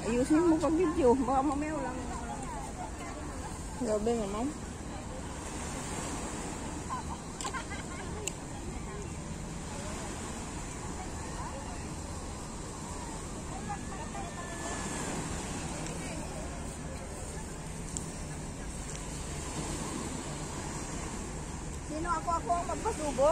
Ayusin mo pag video. Baka mamaya lang. Grabe naman. Sino ako ang magpasubo?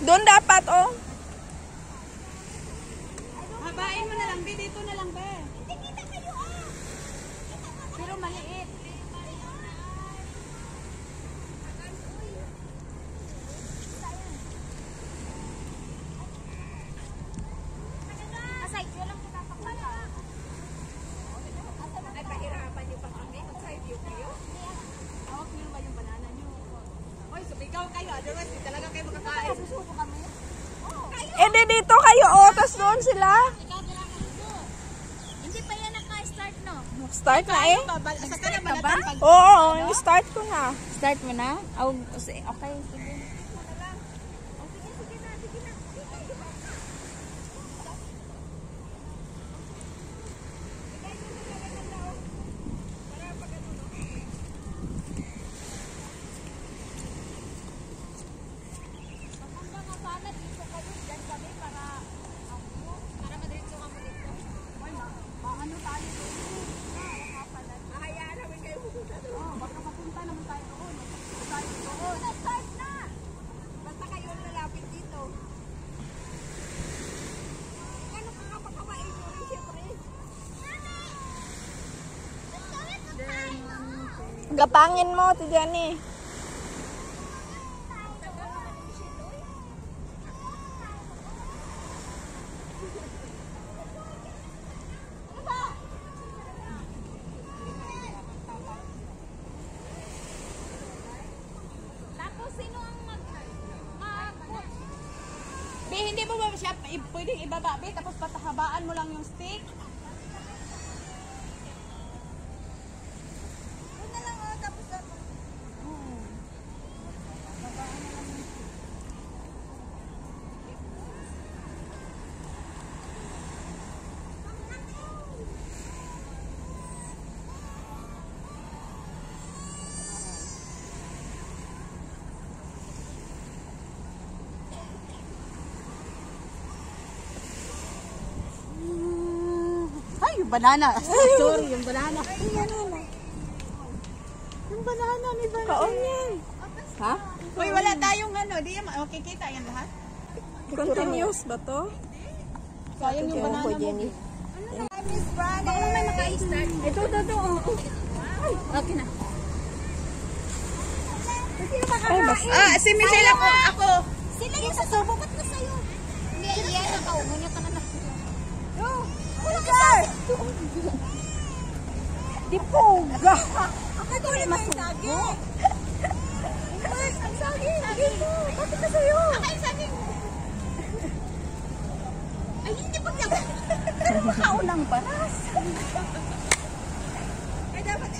Doon dapat, oh. Habain mo na lang, be. Dito na lang, be. Hindi kita kayo, ah. Pero maliit. Asay, yun lang pinapakala. Ay, pahirapan niyo pa kami. Mag-side view kayo. Hawak niyo ba yung banana niyo? Hoy, sumigaw kayo. Otherwise, di talaga kayo makakain. Susuko kami. Eh, di dito kayo, oh. Tapos doon sila. Hindi pa yan naka-start, no? Start na eh. Sa ka na balatan pag... Oo, start ko na. Start mo na? Oh, okay, sige. Gapangin mo, Tijani. Tapos, sino ang Be, hindi mo ba siya pwedeng ibaba, be? Tapos patahabaan mo lang yung stick? Ay, yung banana. Sorry, yung banana. Yung banana ni banana. Kaon yan. Ha? Uy, wala tayong ano. Di yan, makikita yan lahat. Continuous ba to? Sayang yung banana mo. Jenny. Baka may maka-start. Ito. Okay na. Ay, basta. Ah, si Michelle ako. Sila yung sasubo, ba't na sa'yo? Hindi, yan. Nakaumunyo ka na lang. Wala ka sa'yo. Di poga. Ako ulit may saging. Ang saging. Saging mo. Bakit na sa'yo? Ay, saging. Ay, hindi pa niya. Pero makaulang paras. Ay, dapat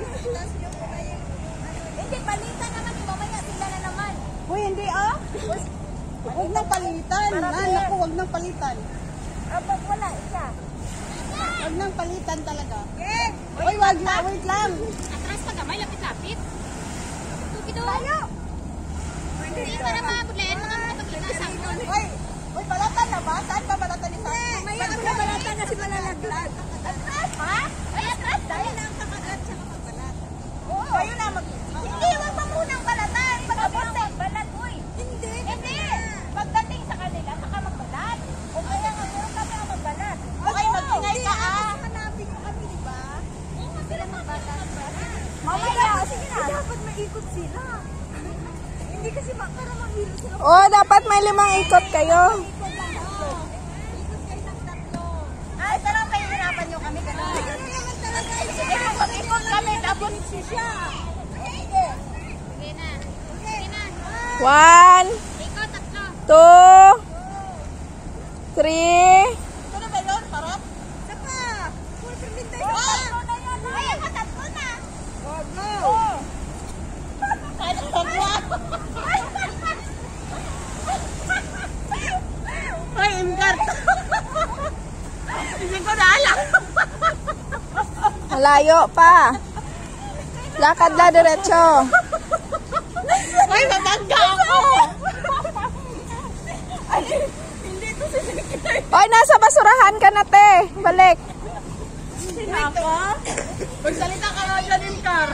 i-plus nyo muna yung... Hindi, palitan naman. Mamaya sila na naman. Uy, hindi ah. Huwag nang palitan. Naku, huwag nang palitan. Abang wala, isa. Huwag nang palitan talaga. Uy, wag na. Wait lang. Atras pa gamay, lapit-lapit. Tukido. Tayo. Hindi, para mabudlayan mga pagkita sa akin. Uy, balatan na ba? Saan ba balatan ni Sam? Mamaya ako na balatan kasi malalaglag. Atras? Ha? Ay, atras. Dahil na ang kakagat siya makabalat. Oo. Kayo na mag... Hindi, wag pa munang balatan. Pagdating. Balat, uy. Hindi. Hindi. Pagdating sa kanila, saka magbalat. O kaya nga, meron kami ang magbalat. Okay, mag-ingay ka ah. Hanapin nyo kami, di ba? Oo, sila magbalat. Mamaya. Sige na. Dapat maikot sila. Hindi kasi para mahilo sila. Oh, dapat may 5 ikot kayo. Ikot kayo ng nyo kami ganun. Sige, ikot kami, tapos siya. Sige. Sige na. Sige na. 1, Ikot, tatlo. 2, 3. Ito na ba yun? Parot? Isa pa. Full permit tayo. Ay, ako tatlo na. Kaya na tatlo. Ay, Imgar. Hindi ko na alam. Malayo pa. Lakad la diretso. Ay, matangga ako. Oy, nasa basurahan ka na, te. Balik. Ako? Magsalita ka nga dyan, Imgar.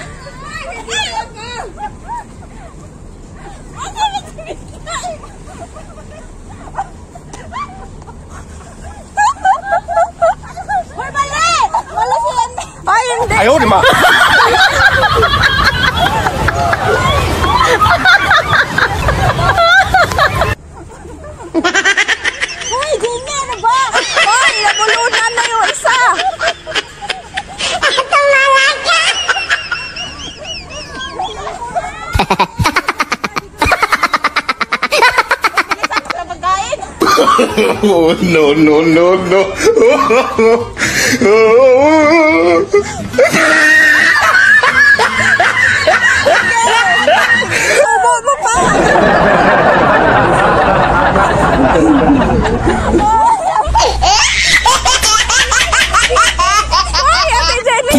Hoy, mali! Mali si Andy. Ay, hindi. 哎呦我的妈！ Hoy, ganyan na ba? Ay, nabulunan na yung isa. Oh no no no no! Subo mo pa. Ay, Ate Jenny.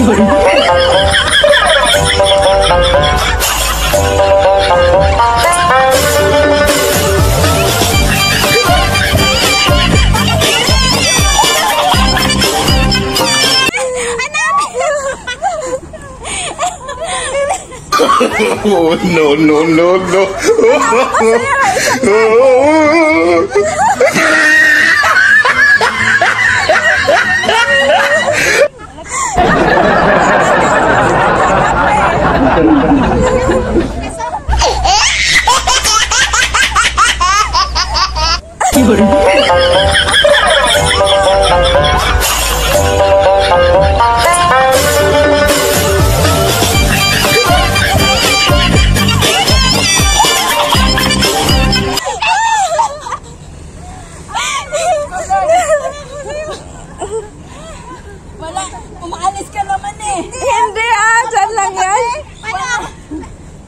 Oh no no no no! Wala, umaalis ka naman eh. Hindi dyan lang yan. Wala.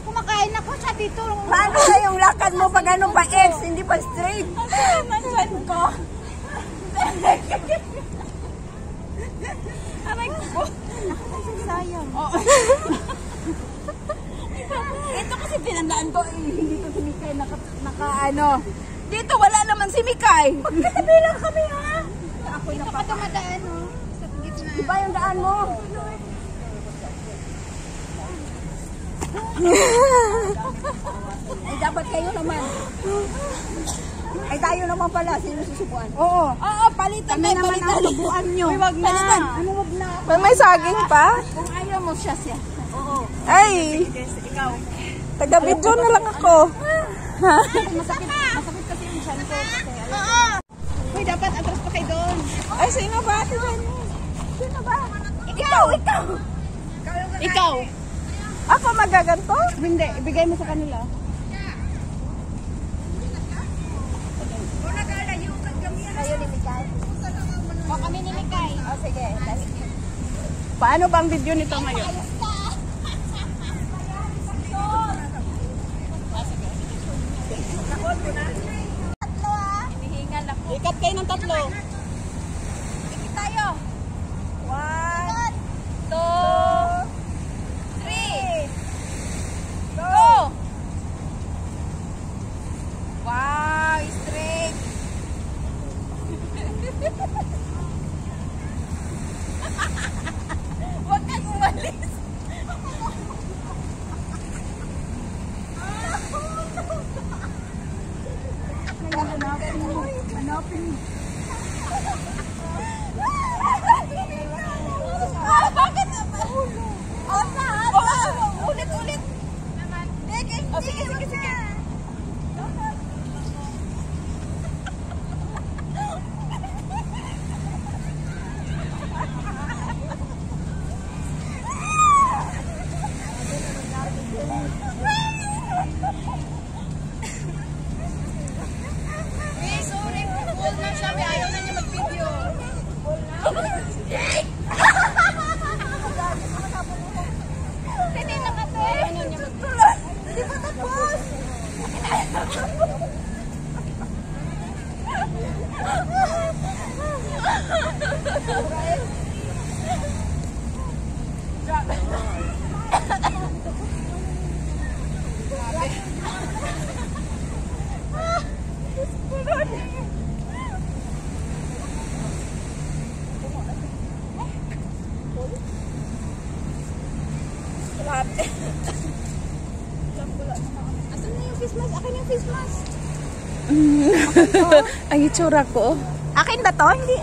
Kumakain ako sa dito. Paano na yung lakad mo pag ano pa X, hindi pa straight? Mansan ko. Aray ko. Sayang. Ito kasi pinandaan ko, hindi to si Mikay naka ano. Dito wala naman si Mikay. Magkatabi lang kami ha. Ako na pa dumadaan oh. Sa gitna. Iba yung daan mo. Ay dapat kayo naman. Ay tayo naman pala, sino susubuan? Oo. Oo, palitan Kami naman ang subuan nyo. Wag na. Palitan. Ano wag na? May saging pa? Kung ayaw mo siya. Oo. Ay, Ikaw. taga-video na lang ako. Masakit kasi yung chan ko. Oo. Uy, dapat atras pa kayo doon. Ay, sino ba? Sino ba? Ikaw. Ikaw. Ako magaganto? Hindi, ibigay mo sa kanila. Kayo ni Mikay. O kami ni Mikay. O sige. Paano ba ang video nito ngayon? Tatlo ah. Hinihingal ako. Ikat kayo ng tatlo. Ikit tayo. 1, 2, 3. go! Wow, straight. Huwag kang umalis. Hanapin. Bakit naman? O, saan? Ulit-ulit. Oh, sige, sige, sige. Nag-hold na siya, may ayaw na niya mag-video. Hindi na kasi. Ayaw niya mag-video. Hindi pa tapos. Asan na yung face mask? Akin yung face mask. Ang itsura ko. Akin ba to? Hindi.